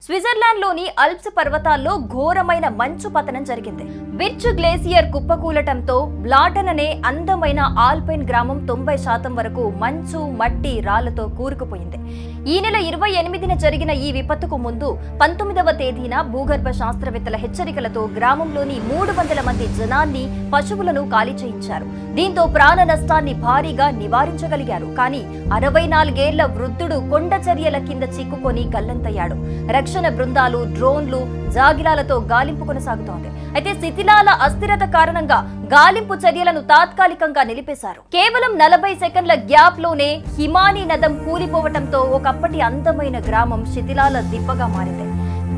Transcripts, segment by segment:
స్విట్జర్లాండ్లోని అల్ప్స్ పర్వతాల్లో ఘోరమైన మంచు పతనం జరిగింది. బిర్చ్ గ్లేసియర్ కుప్పకూలటంతో బ్లాటన్ అనే అందమైన ఆల్పైన్ గ్రామం 90% వరకు మంచు, మట్టి, రాళ్లతో కూరుకుపోయింది. ఈ నెల 28న జరిగిన ఈ విపత్తుకు ముందు 19వ తేదీన భూగర్భ శాస్త్రవేత్తల హెచ్చరికలతో గ్రామంలోని 300 మంది జనాన్ని, పశువులను ఖాళీ చేయించారు. దీంతో ప్రాణ నష్టాన్ని భారీగా నివారించగలిగారు. కానీ 64 ఏళ్ల వృద్ధుడు కొండ చర్యల కింద చిక్కుకొని గల్లంతయ్యాడు. రక్షణ బృందాలు, డ్రోన్లు, జాగిలాలతో గాలింపు కొనసాగుతోంది. అయితే శిథిలాల అస్థిరత కారణంగా గాలింపు చర్యలను తాత్కాలికంగా నిలిపేశారు. కేవలం 40 సెకండ్ల గ్యాప్ లోనే హిమానీ నదం కూలిపోవటంతో ఒకప్పటి అందమైన గ్రామం శిథిలాల దిబ్బగా మారింది.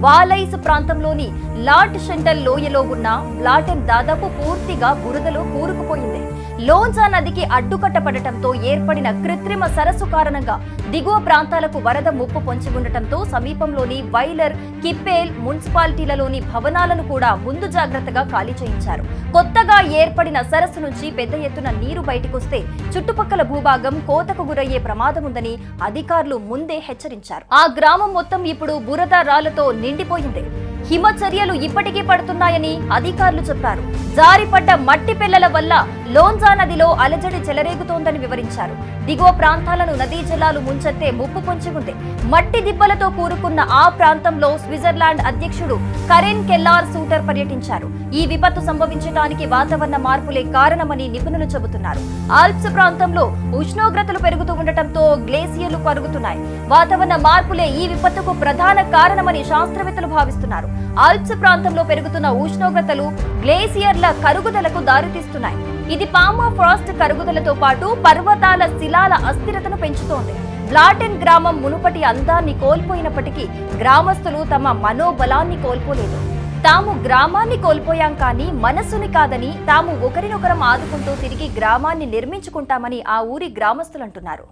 వాలైస్ ప్రాంతంలోని లాట్ షెంటల్ లోయలో ఉన్న బ్లాటెన్ దాదాపు పూర్తిగా బురదలో కూరుకుపోయింది. లోంజా నదికి అడ్డుకట్టపడటంతో ఏర్పడిన కృత్రిమ సరస్సు కారణంగా దిగువ ప్రాంతాలకు వరద ముప్పు పొంచి ఉండటంతో సమీపంలోని వైలర్, కిప్పేల్ మున్సిపాలిటీలలోని భవనాలను కూడా ముందు జాగ్రత్తగా ఖాళీ చేయించారు. కొత్తగా ఏర్పడిన సరస్సు నుంచి పెద్ద ఎత్తున నీరు బయటకొస్తే చుట్టుపక్కల భూభాగం కోతకు గురయ్యే ప్రమాదం ఉందని అధికారులు ముందే హెచ్చరించారు. ఆ గ్రామం మొత్తం ఇప్పుడు బురద రాళ్లతో నిండిపోయింది. హిమచర్యలు ఇప్పటికీ పడుతున్నాయని అధికారులు చెప్పారు. జారిపడ్డ మట్టి పిల్లల వల్ల లోంజా నదిలో అలజడి చెలరేగుతోందని వివరించారు. దిగువ ప్రాంతాలను నదీ జలాలు ముంచెత్తే ముప్పు పొంచి ఉంది. మట్టి దిబ్బలతో కూరుకున్న ఆ ప్రాంతంలో స్విట్జర్లాండ్ అధ్యక్షుడు కరెన్ కెల్లార్ సూటర్ పర్యటించారు. ఈ విపత్తు సంభవించడానికి వాతావరణ మార్పులే కారణమని నిపుణులు చెబుతున్నారు. ఆల్ప్స్ ప్రాంతంలో ఉష్ణోగ్రతలు పెరుగుతూ ఉండటంతో గ్లేసియర్లు కరుగుతున్నాయి. వాతావరణ మార్పులే ఈ విపత్తుకు ప్రధాన కారణమని శాస్త్రవేత్తలు భావిస్తున్నారు. ఆల్ప్స్ ప్రాంతంలో పెరుగుతున్న ఉష్ణోగ్రతలు గ్లేసియర్ల కరుగుదలకు దారితీస్తున్నాయి. ఇది పామాఫ్రాస్ట్ కరుగుదలతో పాటు పర్వతాల శిలాల అస్థిరతను పెంచుతోంది. బ్లాటెన్ గ్రామం మునుపటి అందాన్ని కోల్పోయినప్పటికీ గ్రామస్తులు తమ మనోబలాన్ని కోల్పోలేదు. తాము గ్రామాన్ని కోల్పోయాం కానీ మనస్సుని కాదని, తాము ఒకరినొకరం ఆదుకుంటూ తిరిగి గ్రామాన్ని నిర్మించుకుంటామని ఆ ఊరి గ్రామస్తులు అంటున్నారు.